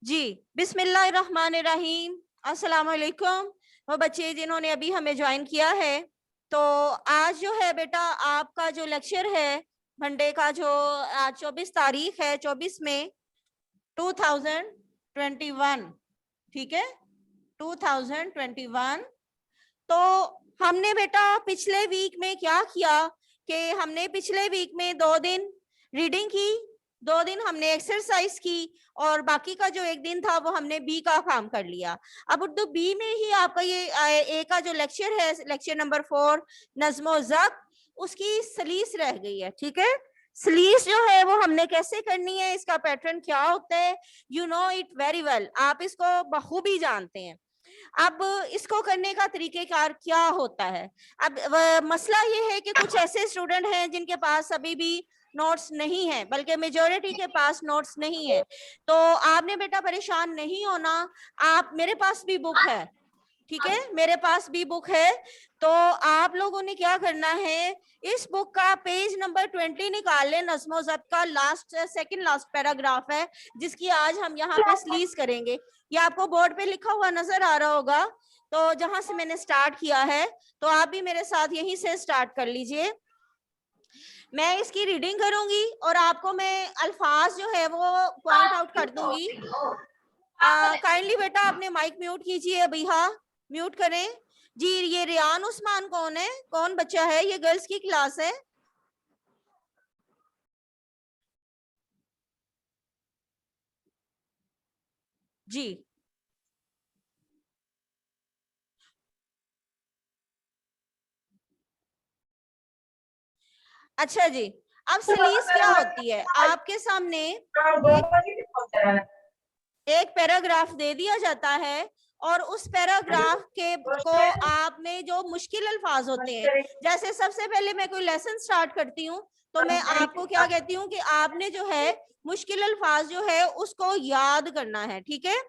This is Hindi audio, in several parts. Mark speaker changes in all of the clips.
Speaker 1: जी, बिस्मिल्लाहिर्रहमानिर्रहीम। अस्सलाम वालेकुम। वो बच्चे जिन्होंने अभी हमें ज्वाइन किया है, तो आज जो है बेटा आपका जो लेक्चर है मंडे का, जो आज 24 तारीख है, 24 मई 2021, ठीक है, 2021। तो हमने बेटा पिछले वीक में क्या किया कि हमने पिछले वीक में 2 दिन रीडिंग की, 2 दिन हमने एक्सरसाइज की, और बाकी का जो एक दिन था वो हमने बी का काम कर लिया। अब उर्दू बी में ही आपका ये ए का जो लेक्चर है, लेक्चर नंबर 4 नज़्मो ज़ब्त, उसकी सलीस रह गई है। ठीक है, सलीस जो है वो हमने कैसे करनी है, इसका पैटर्न क्या होता है, you know it very well, आप इसको बखूबी जानते हैं। अब इसको करने का तरीकेकार क्या होता है? अब मसला ये है कि कुछ ऐसे स्टूडेंट हैं जिनके पास अभी भी नोट्स नहीं है, बल्कि मेजॉरिटी के पास नोट्स नहीं है। तो आपने बेटा परेशान नहीं होना, आप, मेरे पास भी बुक है, ठीक है, मेरे पास भी बुक है। तो आप लोगों ने क्या करना है, इस बुक का पेज नंबर 20 निकाल लें। नज़्मो ज़ब्त का लास्ट, सेकंड लास्ट पैराग्राफ है, जिसकी आज हम यहाँ पे स्लीज करेंगे। ये आपको बोर्ड पे लिखा हुआ नजर आ रहा होगा। तो जहां से मैंने स्टार्ट किया है, तो आप भी मेरे साथ यहीं से स्टार्ट कर लीजिए। मैं इसकी रीडिंग करूंगी और आपको मैं अल्फाज जो है वो पॉइंट आउट कर दूंगी। काइंडली बेटा अपने माइक म्यूट कीजिए अभी। हाँ, म्यूट करें जी। ये रियान उस्मान कौन है, कौन बच्चा है? ये गर्ल्स की क्लास है जी। अच्छा जी, अब सलीस क्या होती है? आपके सामने एक पैराग्राफ दे दिया जाता है, और उस पैराग्राफ के को आप में जो मुश्किल अल्फाज होते हैं, जैसे सबसे पहले मैं कोई लेसन स्टार्ट करती हूँ, तो मैं आपको क्या कहती हूँ कि आपने जो है मुश्किल अल्फाज जो है उसको याद करना है। ठीक है,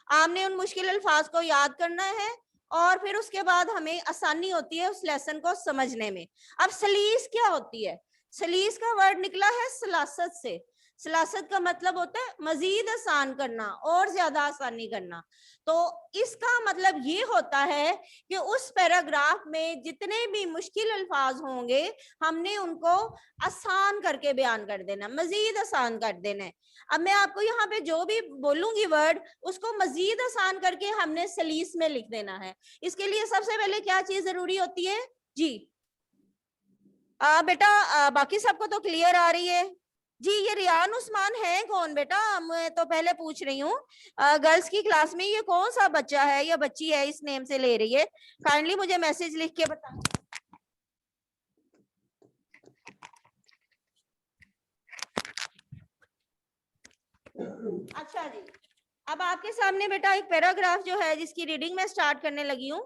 Speaker 1: आपने उन मुश्किल अल्फाज को याद करना है, और फिर उसके बाद हमें आसानी होती है उस लेसन को समझने में। अब सलीस क्या होती है? सलीस का वर्ड निकला है सलासत से। सलासत का मतलब होता है मजीद आसान करना, और ज्यादा आसानी करना। तो इसका मतलब ये होता है कि उस पैराग्राफ में जितने भी मुश्किल अल्फाज होंगे, हमने उनको आसान करके बयान कर देना, मजीद आसान कर देना है। अब मैं आपको यहाँ पे जो भी बोलूंगी वर्ड, उसको मजीद आसान करके हमने सलीस में लिख देना है। इसके लिए सबसे पहले क्या चीज जरूरी होती है जी? बेटा बाकी सबको तो क्लियर आ रही है जी? ये रियान उस्मान है कौन बेटा? मैं तो पहले पूछ रही हूँ, गर्ल्स की क्लास में ये कौन सा बच्चा है या बच्ची है इस नेम से ले रही है? काइंडली मुझे मैसेज लिख के बता। अच्छा जी, अब आपके सामने बेटा एक पैराग्राफ जो है जिसकी रीडिंग मैं स्टार्ट करने लगी हूँ,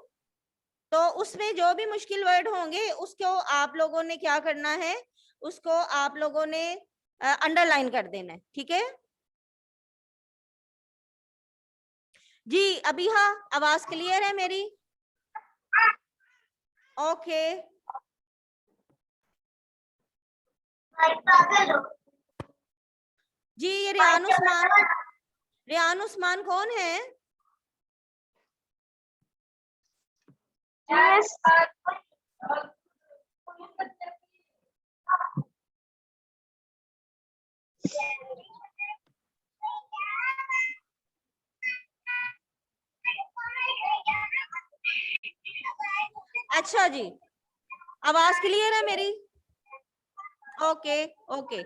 Speaker 1: तो उसमें जो भी मुश्किल वर्ड होंगे उसको आप लोगों ने क्या करना है, उसको आप लोगों ने अंडरलाइन कर देना है। ठीक है जी? अभी हाँ, आवाज क्लियर है मेरी? ओके जी। ये रियान उस्मान कौन है?
Speaker 2: Yes.
Speaker 1: अच्छा जी, आवाज क्लियर है मेरी? ओके ओके,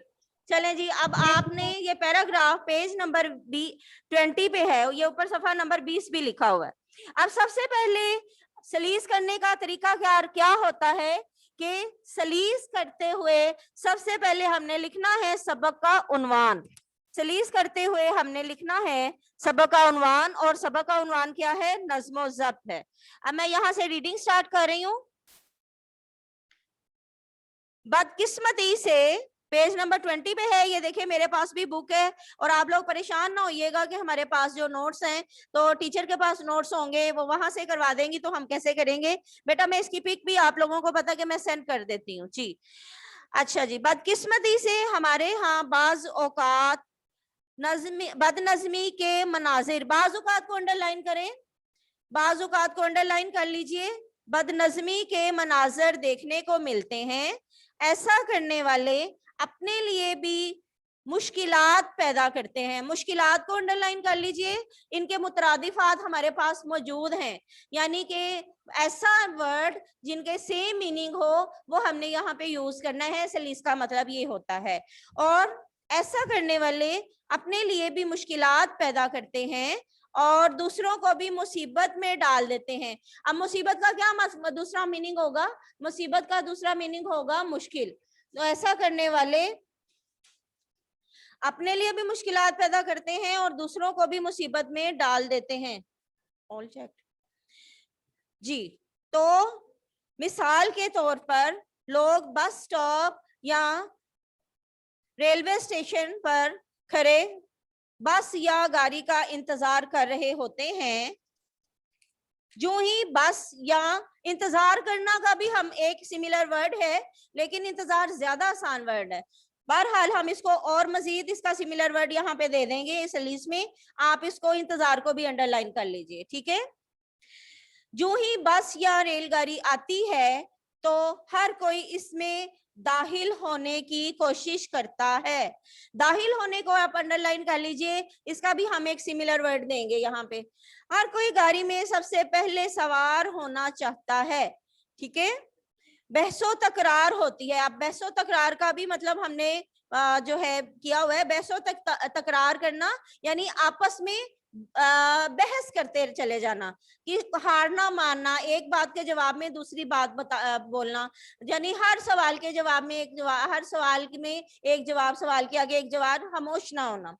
Speaker 1: चलें जी। अब आपने ये पैराग्राफ पेज नंबर 20 पे है, ये ऊपर सफा नंबर 20 भी लिखा हुआ है। अब सबसे पहले सलीस करने का तरीका क्या क्या होता है कि सलीस करते हुए सबसे पहले हमने लिखना है सबक का उन्वान। सलीस करते हुए हमने लिखना है सबक का उन्वान, और सबक का उन्वान क्या है? नज़्मो ज़ब्त है। अब मैं यहाँ से रीडिंग स्टार्ट कर रही हूँ। बदकिस्मती से पेज नंबर 20 पे है, ये देखिए मेरे पास भी बुक है। और आप लोग परेशान ना होइएगा कि हमारे पास जो नोट्स हैं, तो टीचर के पास नोट्स होंगे, वो वहां से करवा देंगी, तो हम कैसे करेंगे? बेटा मैं इसकी पिक भी आप लोगों को पता कि मैं सेंड कर देती हूँ जी। अच्छा जी, बदकिस्मती से हमारे यहाँ बाज औकात बदनज़मी के मनाजिर, बाज़-औक़ात को अंडरलाइन करें, बाज़-औक़ात को अंडरलाइन कर लीजिए। बदनज़मी के मनाजिर देखने को मिलते हैं, ऐसा करने वाले अपने लिए भी मुश्किलात पैदा करते हैं। मुश्किलात को अंडरलाइन कर लीजिए, इनके मुतरादिफात हमारे पास मौजूद हैं, यानी कि ऐसा वर्ड जिनके सेम मीनिंग हो वो हमने यहाँ पे यूज करना है। इसलिए इसका मतलब ये होता है। और ऐसा करने वाले अपने लिए भी मुश्किलात पैदा करते हैं और दूसरों को भी मुसीबत में डाल देते हैं। अब मुसीबत का क्या दूसरा मीनिंग होगा? मुसीबत का दूसरा मीनिंग होगा मुश्किल। तो ऐसा करने वाले अपने लिए भी मुश्किलात पैदा करते हैं और दूसरों को भी मुसीबत में डाल देते हैं। ऑल चेक जी। तो मिसाल के तौर पर लोग बस स्टॉप या रेलवे स्टेशन पर खड़े बस या गाड़ी का इंतजार कर रहे होते हैं। जो ही बस या इंतजार करना का भी हम एक सिमिलर वर्ड है, लेकिन इंतजार ज्यादा आसान वर्ड है। बहरहाल हम इसको और मजीद इसका सिमिलर वर्ड यहाँ पे दे देंगे इस लिस्ट में। आप इसको इंतजार को भी अंडरलाइन कर लीजिए, ठीक है। जो ही बस या रेलगाड़ी आती है तो हर कोई इसमें दाखिल होने की कोशिश करता है। दाखिल होने को आप अंडरलाइन कर लीजिए, इसका भी हम एक सिमिलर वर्ड देंगे यहाँ पे। हर कोई गाड़ी में सबसे पहले सवार होना चाहता है, ठीक है। बहसो तकरार होती है। अब बहसो तकरार का भी मतलब हमने जो है किया हुआ है। बहसो तकरार करना यानी आपस में बहस करते चले जाना, कि हारना मानना, एक बात के जवाब में दूसरी बात बोलना, यानी हर सवाल के जवाब में एक जवाब, हर सवाल में एक जवाब, सवाल के आगे एक जवाब, खामोश ना होना।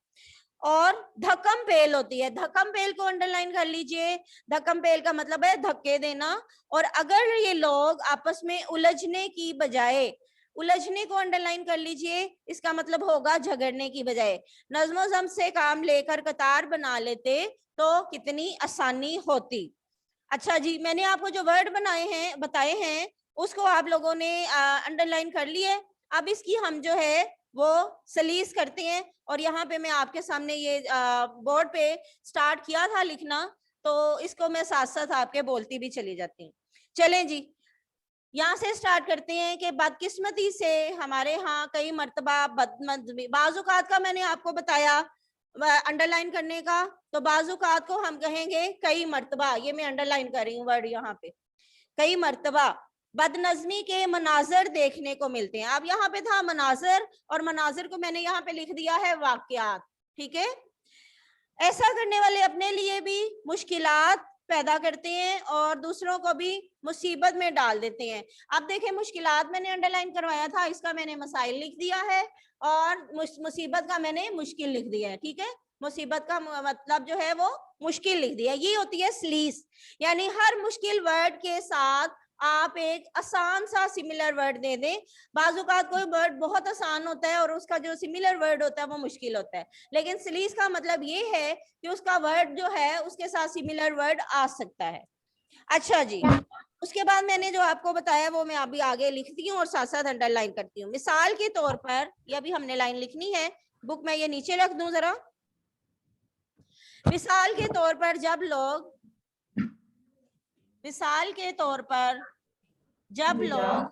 Speaker 1: और धक्कम पेल होती है। धक्कम पेल को अंडरलाइन कर लीजिए। धक्कम पेल का मतलब है धक्के देना। और अगर ये लोग आपस में उलझने की बजाय, उलझने को अंडरलाइन कर लीजिए, इसका मतलब होगा झगड़ने की बजाय नज़्मो ज़ब्त से काम लेकर कतार बना लेते तो कितनी आसानी होती। अच्छा जी, मैंने आपको जो वर्ड बताए हैं उसको आप लोगों ने अंडरलाइन कर लिए। अब इसकी हम जो है वो सलीस करते हैं। और यहाँ पे मैं आपके सामने ये बोर्ड पे स्टार्ट किया था लिखना, तो इसको मैं साथ साथ आपके बोलती भी चली जाती हूँ। चलें जी, यहाँ से स्टार्ट करते हैं कि बदकिस्मती से हमारे यहाँ कई मर्तबा बाज़-औक़ात का मैंने आपको बताया अंडरलाइन करने का, तो बाज़-औक़ात को हम कहेंगे कई मर्तबा। ये मैं अंडरलाइन कर रही हूँ वर्ड यहाँ पे, कई मर्तबा बदनज़मी के मनाजर देखने को मिलते हैं। अब यहाँ पे था मनाजर, और मनाजर को मैंने यहाँ पे लिख दिया है वाक़यात, ठीक है। ऐसा करने वाले अपने लिए भी मुश्किलात पैदा करते हैं और दूसरों को भी मुसीबत में डाल देते हैं। अब देखें, मुश्किलात मैंने अंडरलाइन करवाया था, इसका मैंने मसाइल लिख दिया है, और मुसीबत का मैंने मुश्किल लिख दिया है, ठीक है। मुसीबत का मतलब जो है वो मुश्किल लिख दिया। ये होती है स्लीस, यानी हर मुश्किल वर्ड के साथ आप एक आसान सा सिमिलर वर्ड दे दें। बाज़-औक़ात कोई वर्ड बहुत आसान होता है और उसका जो सिमिलर वर्ड होता है वो मुश्किल होता है, लेकिन स्लीस का मतलब ये है कि उसका वर्ड जो है उसके साथ सिमिलर वर्ड आ सकता है। अच्छा जी, उसके बाद मैंने जो आपको बताया वो मैं अभी आगे लिखती हूँ और साथ साथ अंडरलाइन करती हूँ। मिसाल के तौर पर, ये अभी हमने लाइन लिखनी है, बुक मैं ये नीचे रख दूं जरा। मिसाल के तौर पर जब लोग, मिसाल के तौर पर जब लोग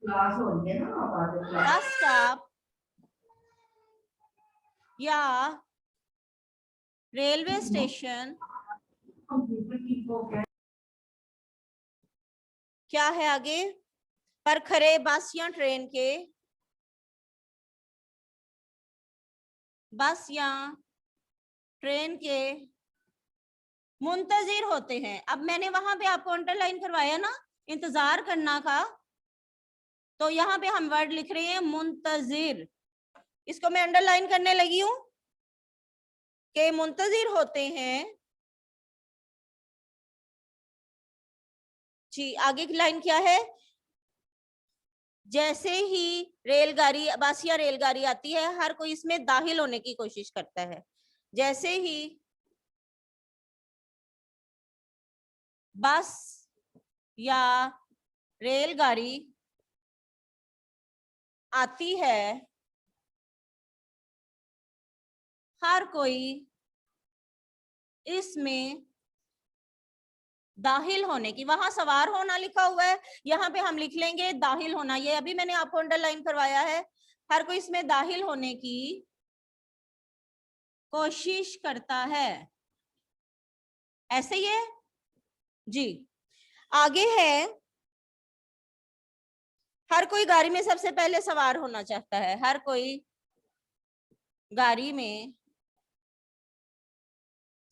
Speaker 1: बस स्टॉप या रेलवे स्टेशन, क्या है आगे, पर खड़े बस या ट्रेन के, बस या ट्रेन के मुंतजिर होते हैं। अब मैंने वहां पे आपको अंडरलाइन करवाया ना इंतजार करना का, तो यहाँ पे हम वर्ड लिख रहे हैं मुंतजिर। इसको मैं अंडरलाइन करने लगी हूं कि मुंतजिर होते हैं जी। आगे की लाइन क्या है, जैसे ही रेलगाड़ी, बस या रेलगाड़ी आती है हर कोई इसमें दाखिल होने की कोशिश करता है। जैसे ही बस या रेलगाड़ी आती है, हर कोई इसमें दाखिल होने की, वहां सवार होना लिखा हुआ है, यहाँ पे हम लिख लेंगे दाखिल होना। ये अभी मैंने आपको अंडरलाइन करवाया है। हर कोई इसमें दाखिल होने की कोशिश करता है, ऐसे ही है जी। आगे है, हर कोई गाड़ी में सबसे पहले सवार होना चाहता है। हर कोई गाड़ी में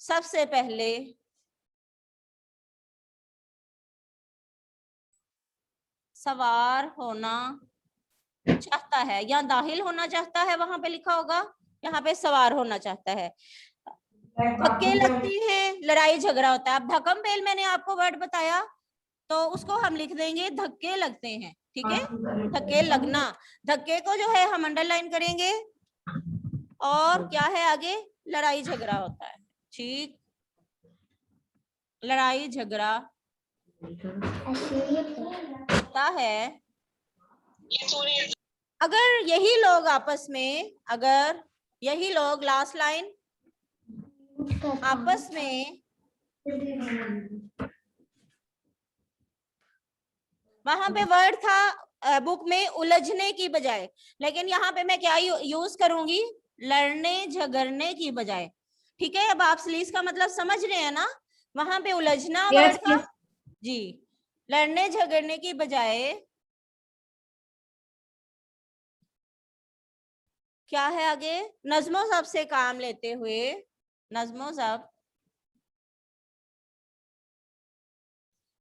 Speaker 1: सबसे पहले सवार होना चाहता है, या दाखिल होना चाहता है, वहां पे लिखा होगा, यहाँ पे सवार होना चाहता है। धक्के लगती हैं, लड़ाई झगड़ा होता है। अब धक्कम बेल मैंने आपको वर्ड बताया, तो उसको हम लिख देंगे धक्के लगते हैं, ठीक है। धक्के लगना, धक्के को जो है हम अंडरलाइन करेंगे। और क्या है आगे, लड़ाई झगड़ा होता है, ठीक, लड़ाई झगड़ा होता है। अगर यही लोग आपस में, अगर यही लोग, लास्ट लाइन, आपस में वहां पे वर्ड था बुक में उलझने की बजाय, लेकिन यहाँ पे मैं क्या यूज करूंगी, लड़ने झगड़ने की बजाय, ठीक है। अब आप स्लीज का मतलब समझ रहे हैं ना, वहां पे उलझना वर्ड था जी, लड़ने झगड़ने की बजाय क्या है आगे, नज़्मो ज़ब्त से काम लेते हुए, नज़्मो ज़ब्त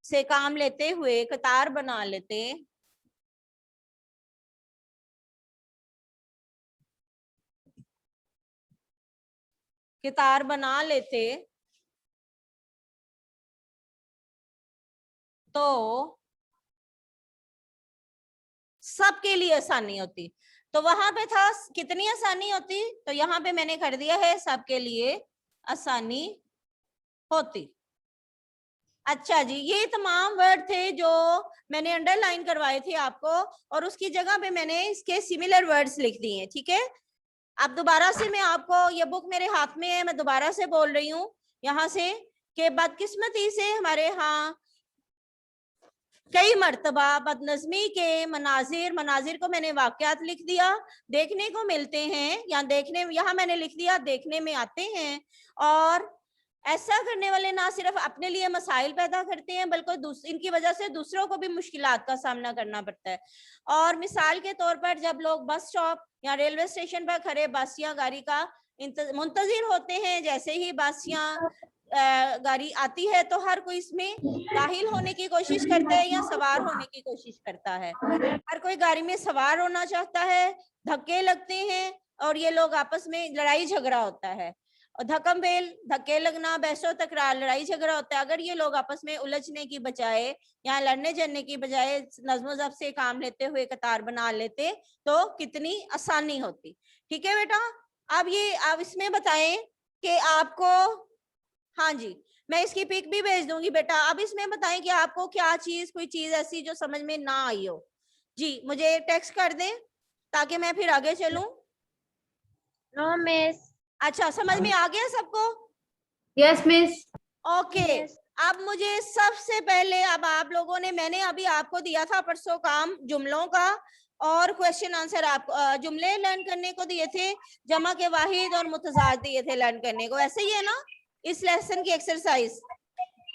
Speaker 1: से काम लेते हुए कतार बना लेते, कतार बना लेते तो सबके लिए आसानी होती। तो वहां पे था कितनी आसानी होती, तो यहाँ पे मैंने कर दिया है सबके लिए आसानी होती। अच्छा जी, ये तमाम वर्ड थे जो मैंने अंडरलाइन करवाए थे आपको, और उसकी जगह पे मैंने इसके सिमिलर वर्ड्स लिख दिए हैं, ठीक है। अब दोबारा से मैं आपको, ये बुक मेरे हाथ में है, मैं दोबारा से बोल रही हूँ यहाँ से, कि बदकिस्मती से हमारे यहाँ कई मर्तबा बदनज़मी के मनाजिर, मनाजिर को मैंने वाक़यात लिख दिया, देखने को मिलते हैं, या देखने, यहाँ मैंने लिख दिया देखने में आते हैं। और ऐसा करने वाले ना सिर्फ अपने लिए मसाइल पैदा करते हैं, बल्कि इनकी वजह से दूसरों को भी मुश्किलात का सामना करना पड़ता है। और मिसाल के तौर पर जब लोग बस स्टॉप या रेलवे स्टेशन पर खड़े बस या गाड़ी का मुंतजिर होते हैं, जैसे ही बस या गाड़ी आती है तो हर कोई इसमें दाखिल होने की कोशिश करता है या सवार होने की कोशिश करता है। हर कोई गाड़ी में सवार होना चाहता है, धक्के लगते हैं, और ये लोग आपस में लड़ाई झगड़ा होता है। और धक्कम बेल, धक्के लगना, बहसो तकरार, लड़ाई झगड़ा होता है। अगर ये लोग आपस में उलझने की बजाय या लड़ने झगड़ने की बजाय नज़्मो ज़ब्त से काम लेते हुए कतार बना लेते तो कितनी आसानी होती, ठीक है बेटा। अब ये आप इसमें बताएं कि आपको, हाँ जी, मैं इसकी पिक भी भेज दूंगी बेटा। अब इसमें बताएं कि आपको क्या चीज, कोई चीज ऐसी जो समझ में ना आई हो जी, मुझे टेक्स्ट कर दें ताकि मैं फिर आगे चलूं।
Speaker 2: No miss.
Speaker 1: अच्छा, समझ में आ गया सबको?
Speaker 2: Yes miss.
Speaker 1: ओके। अब मुझे सबसे पहले, अब आप लोगों ने, मैंने अभी आपको दिया था परसों काम जुमलों का, और क्वेश्चन आंसर आप जुमले लर्न करने को दिए थे, जमा के वाहिद और मुतजाद दिए थे लर्न करने को, ऐसे ही है ना इस लेसन की एक्सरसाइज।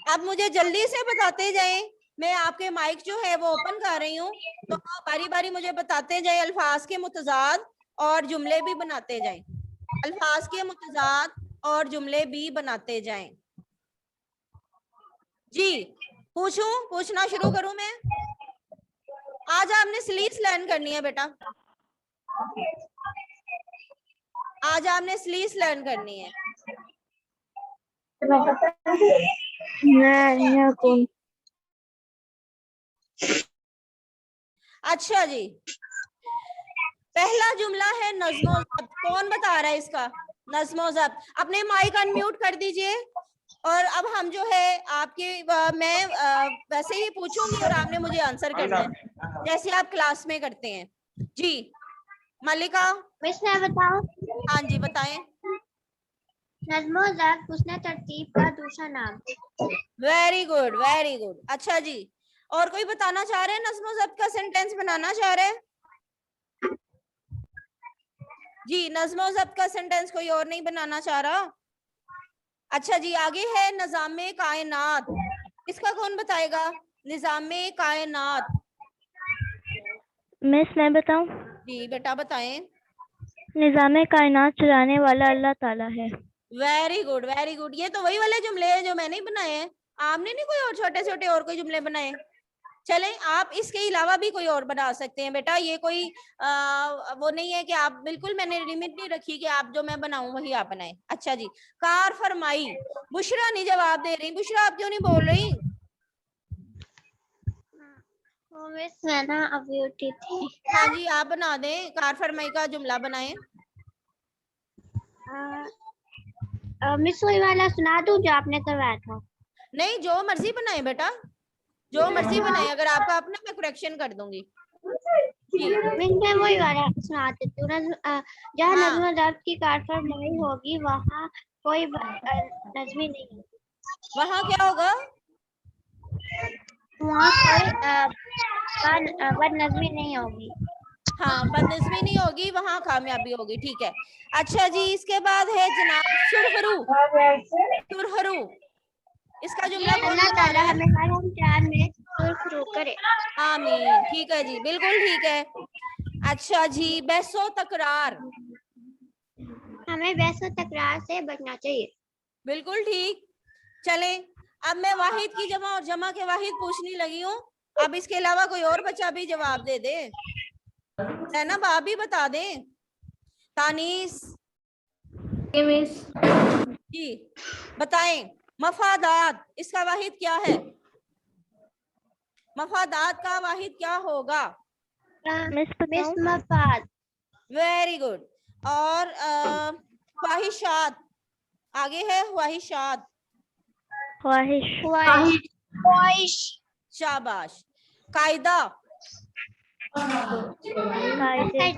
Speaker 1: अब मुझे जल्दी से बताते जाएं, मैं आपके माइक जो है वो ओपन कर रही हूँ, तो आप बारी बारी मुझे बताते जाएं, अल्फाज के मुतजाद और जुमले भी बनाते जाएं, अल्फाज के मुतजाद और जुमले भी बनाते जाएं जी। पूछना शुरू करूं मैं? आज आपने स्लीव्स लर्न करनी है बेटा, आज आपने स्लीव्स लर्न करनी है। अच्छा जी, पहला जुमला है नज़्मो ज़ब्त। कौन बता रहा है इसका? नज़्मो ज़ब्त। अपने माइक अनम्यूट कर दीजिए। और अब हम जो है आपके मैं वैसे ही पूछूंगी और आपने मुझे आंसर करना है, जैसे आप क्लास में करते हैं जी। मल्लिका
Speaker 2: मिस मैं बताऊं?
Speaker 1: हाँ जी बताएं।
Speaker 2: नज़्मो ज़ब्त हुस्न तरतीब का दूसरा नाम।
Speaker 1: Very good, very good. अच्छा जी, और कोई बताना चाह रहे हैं, नज़्मो ज़ब्त का सेंटेंस बनाना चाह रहे हैं? जी, नज़्मो ज़ब्त का सेंटेंस कोई और नहीं बनाना चाह रहा? अच्छा जी, आगे है निज़ामे कायनात। इसका कौन बताएगा? निज़ामे कायनात।
Speaker 3: मिस मैं बताऊं?
Speaker 1: जी बेटा बताएं।
Speaker 3: निज़ामे कायनात चलाने वाला अल्लाह ताला है।
Speaker 1: Very good, very good. ये तो वही वाले जुमले हैं जो मैंने ही बनाए हैं, आपने नहीं कोई और छोटे छोटे और कोई जुमले बनाए। चलें, आप इसके अलावा भी कोई और बना सकते हैं बेटा, ये कोई वो नहीं है कि आप बिल्कुल, मैंने लिमिट नहीं रखी कि आप जो मैं बनाऊं वही आप बनाएं। अच्छा जी, कार फरमाई। बुशरा नहीं जवाब दे रही। बुशरा आप क्यों नहीं बोल रही?
Speaker 2: वो मिस मैं ना अभी उठी थी।
Speaker 1: हाँ जी, आप बना दें, कार फरमाई का जुमला बनाएं।
Speaker 2: मिस वही वाला सुना दूं जो आपने करवाया था।
Speaker 1: नहीं, जो मर्जी बनाए बेटा, जो मर्जी बनाए। अगर आपका अपना, मैं करेक्शन कर दूंगी। जी
Speaker 2: मैं वही वाला सुना देती हूँ। जहाँ
Speaker 1: हाँ,
Speaker 2: नज़्म ज़ब्त की कार फरमाई होगी वहाँ कोई नज़मी नहीं होगी।
Speaker 1: वहाँ क्या होगा?
Speaker 2: वहाँ कोई बदनज़मी नहीं होगी।
Speaker 1: हाँ, बदनज़मी नहीं होगी, वहाँ कामयाबी होगी। ठीक है। अच्छा जी, इसके बाद है जनाब सुरहरू। सुरहरू, इसका जुमला कौन
Speaker 2: अल्लाह
Speaker 1: बना
Speaker 2: ताला
Speaker 1: रहा है?
Speaker 2: हमें हर इम्तिहान में सुरखरू करे।
Speaker 1: आमीन। ठीक है जी, बिल्कुल ठीक है। अच्छा जी, बहसो तकरार।
Speaker 2: हमें बहस व तकरार से बचना चाहिए।
Speaker 1: बिल्कुल ठीक। चलें, अब मैं वाहिद की जमा और जमा के वाहिद पूछने लगी हूँ। अब इसके अलावा कोई और बच्चा भी जवाब दे दे। जैनब आप भी बता दें। तानीस
Speaker 2: मिस
Speaker 1: जी बताएं। मफादात, इसका वाहिद क्या है? मफादात का वाहिद क्या होगा?
Speaker 3: मिस
Speaker 2: मिस
Speaker 3: बताऊं?
Speaker 2: मफाद
Speaker 1: वेरी गुड। और ख्वाहिशात, आगे है ख्वाहिशात।
Speaker 3: ख्वाहिश।
Speaker 2: ख्वाहिश
Speaker 1: शाबाश। कायदा,
Speaker 3: कायदे।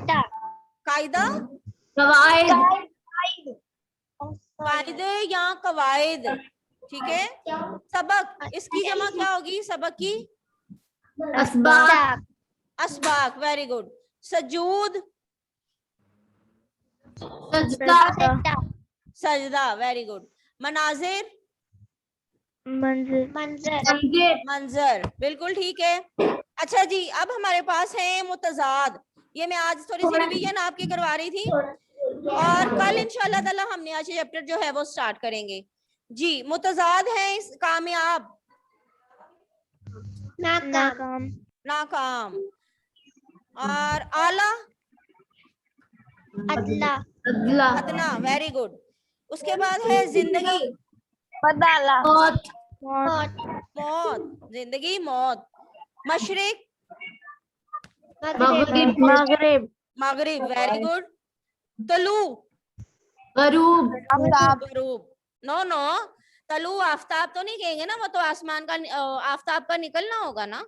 Speaker 1: कायदा,
Speaker 2: कवायद
Speaker 1: कायदे या कवायद। ठीक है। सबक, इसकी जमा क्या होगी सबक की?
Speaker 2: असबाब
Speaker 1: असबाक। Very good. सजूद,
Speaker 3: सजदा।
Speaker 1: सजदा। Very good. मनाजिर,
Speaker 3: मंजिल।
Speaker 2: मंजर
Speaker 1: मंजर। बिल्कुल ठीक है। अच्छा जी, अब हमारे पास है मुतजाद। ये मैं आज थोड़ी सी रिवीजन आपकी करवा रही थी, और कल इंशाल्लाह ताला हमने आज चैप्टर जो है वो स्टार्ट करेंगे। जी, मुतजाद है इस कामयाब,
Speaker 3: नाकाम।
Speaker 1: नाकाम। और आला,
Speaker 2: अदला
Speaker 1: अदना। Very good. उसके बाद है जिंदगी,
Speaker 2: बदाला
Speaker 3: मौत।
Speaker 1: मौत। जिंदगी, मौत। मशरिक,
Speaker 3: मगरिब।
Speaker 1: मगरिब। Very good. तलू,
Speaker 2: गरूब
Speaker 1: गरूब। नो नो, तलू आफ्ताब तो नहीं कहेंगे ना, वो तो आसमान का आफ्ताब का निकलना होगा ना।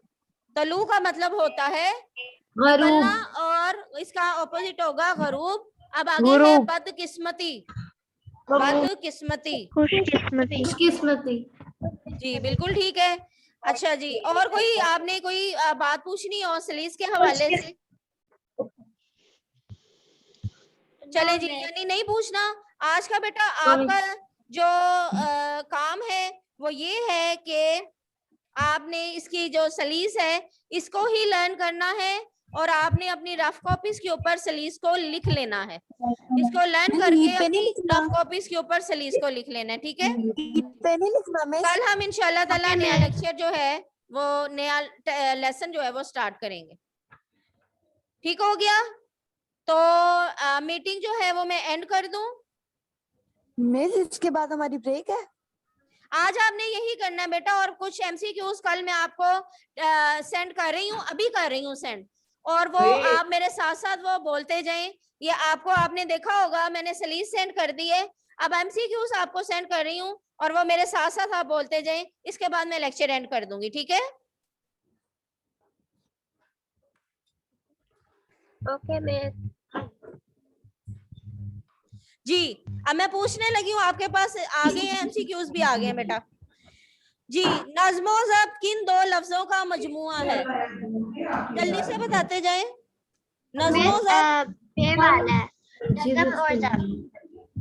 Speaker 1: तलू का मतलब होता है निकलना, और इसका ऑपोजिट होगा गरूब। अब आगे है बदकिस्मती, बदकिस्मती।
Speaker 3: खुशकिस्मती।
Speaker 1: जी बिल्कुल ठीक है। अच्छा जी, और कोई आपने कोई बात पूछनी हो सलीस के हवाले से? चले जी, यानी नहीं पूछना। आज का बेटा आपका जो काम है वो ये है कि आपने इसकी जो सलीस है इसको ही लर्न करना है, और आपने अपनी रफ कॉपीज के ऊपर सलीस को लिख लेना है। इसको लर्न करके अपनी रफ कॉपीज के ऊपर सलीस को लिख लेना है। ठीक है। कल हम इंशाल्लाह ताला नया लेक्चर जो है वो नया लेसन जो है वो स्टार्ट करेंगे। ठीक हो गया? तो मीटिंग जो है वो मैं एंड कर दूं?
Speaker 4: मिस इसके बाद हमारी ब्रेक है।
Speaker 1: आज आपने यही करना है बेटा, और कुछ एमसीक्यूज कल मैं आपको सेंड कर रही हूँ, अभी कर रही हूँ सेंड, और वो आप मेरे साथ साथ वो बोलते जाएं। ये आपको, आपने देखा होगा मैंने सलीस सेंड कर दी है, अब एमसीक्यूज आपको सेंड कर रही हूँ, और वो मेरे साथ साथ आप बोलते जाएं। इसके बाद मैं लेक्चर एंड कर दूंगी। ठीक है।
Speaker 2: ओके मिस
Speaker 1: जी अब मैं पूछने लगी हूँ, आपके पास आ गए हैं एमसीक्यूज भी आ गए हैं बेटा। जी नज़्मो ज़ब्त किन दो लफ्जों का मजमुआ है? जल्दी से बताते जाएं। नज़्मो ज़ब्त,
Speaker 2: बे वाला है, नज़म और ज़ब्त।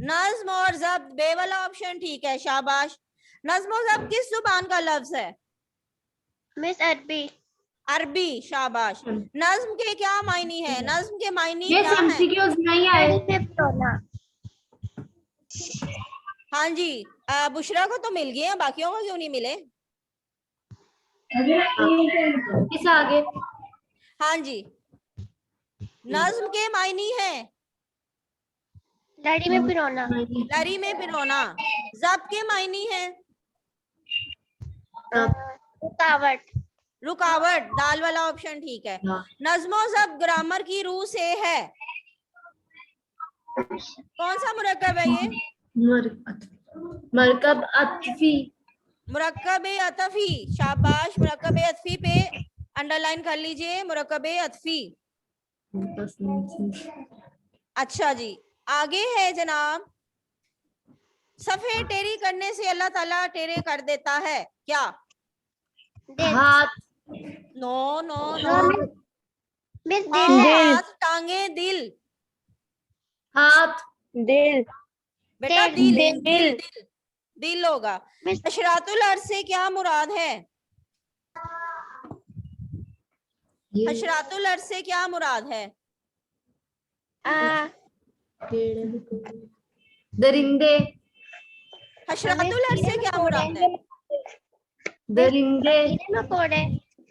Speaker 1: नज़्म और ज़ब्त, बे वाला ऑप्शन ठीक है, शाबाश। नज़्म और ज़ब्त किस जुबान का लफ्ज है?
Speaker 2: मिस अरबी।
Speaker 1: अरबी, शाबाश। नज़्म के क्या मायने हैं? नज़्म के मायने क्या हैं?
Speaker 5: एमसीक्यूज नहीं आए।
Speaker 2: लड़ी पे पिरोना।
Speaker 1: हाँ जी, बुशरा को तो मिल गए हैं, बाकियों को क्यों नहीं मिले?
Speaker 5: किस आगे?
Speaker 1: हाँ जी, नज़्म के मायने हैं
Speaker 2: लड़ी में पिरोना।
Speaker 1: लड़ी में पिरोना। ज़ब्त के मायने हैं
Speaker 2: रुकावट।
Speaker 1: रुकावट, दाल वाला ऑप्शन ठीक है। नज़्म और ज़ब्त ग्रामर की रूह से है। कौन सा मुरक्कब है ये?
Speaker 5: मरकब अतफी।
Speaker 1: मुरक्कब अतफी, शाबाश। मुरक्कब अतफी पे अंडरलाइन कर लीजिए, मुरक्कब अतफी। अच्छा जी, आगे है जनाब, सफ़े टेढ़ी करने से अल्लाह ताला टेढ़े कर देता है, क्या?
Speaker 5: हाथ।
Speaker 1: नो नो नो,
Speaker 2: मिस
Speaker 1: पाँव,
Speaker 2: दिल।
Speaker 1: हाथ, टांगे, दिल।
Speaker 5: हाथ।
Speaker 3: दिल
Speaker 1: बेटा
Speaker 2: दिल,
Speaker 1: दिल,
Speaker 2: दिल।
Speaker 1: दिल, दिल, दिल होगा।
Speaker 2: मिस
Speaker 1: हशरातुल अर्श से क्या मुराद है? हशरातुल अर्श से क्या मुराद है?
Speaker 5: दरिंदे।
Speaker 1: हशरातुल अर्श से क्या मुराद है?
Speaker 5: दरिंदे।
Speaker 2: कीड़े मकोड़े।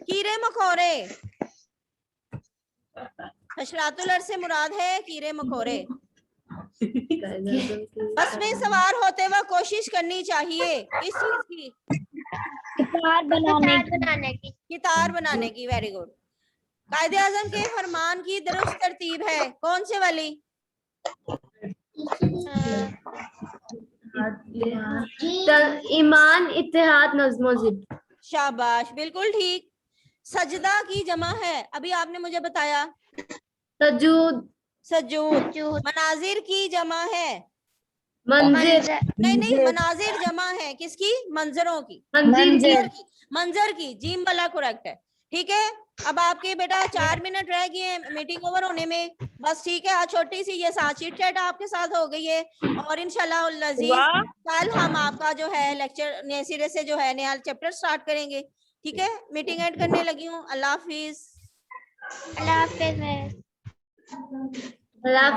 Speaker 1: कीड़े मकोड़े। हशरातुल अर्श से मुराद है कीड़े मकोड़े। बस में सवार होते वक्त कोशिश करनी चाहिए किस चीज की?
Speaker 3: गिटार बनाने
Speaker 2: बनाने की।
Speaker 1: गिटार बनाने की, वेरी गुड। कायदे आजम के फरमान की दुरुस्त तरतीब है कौन से वाली?
Speaker 5: ईमान, इत्तेहाद, नज़्म ज़ब्त।
Speaker 1: शाबाश, बिल्कुल ठीक। सजदा की जमा है, अभी आपने मुझे बताया,
Speaker 5: सजूद।
Speaker 1: सजूद।
Speaker 2: जूद।
Speaker 1: मनाजिर की जमा है,
Speaker 5: मंजिर।
Speaker 1: नहीं नहीं, मनाजिर जमा है किसकी? मंजरों की,
Speaker 5: मंजिर
Speaker 1: की, मंजर की, जीम वाला करेक्ट है। ठीक है, अब आपके बेटा 4 मिनट रह गए हैं मीटिंग ओवर होने में, बस ठीक है। आज छोटी सी ये चिट चैट आपके साथ हो गई है, और इंशाल्लाह उल अजीज कल हम आपका जो है लेक्चर नए सिरे से जो है नया चैप्टर स्टार्ट करेंगे। ठीक है, मीटिंग एंड करने लगी हूँ। अल्लाह हाफिज।
Speaker 2: अल्लाह हाफिज़।
Speaker 5: अल्लाह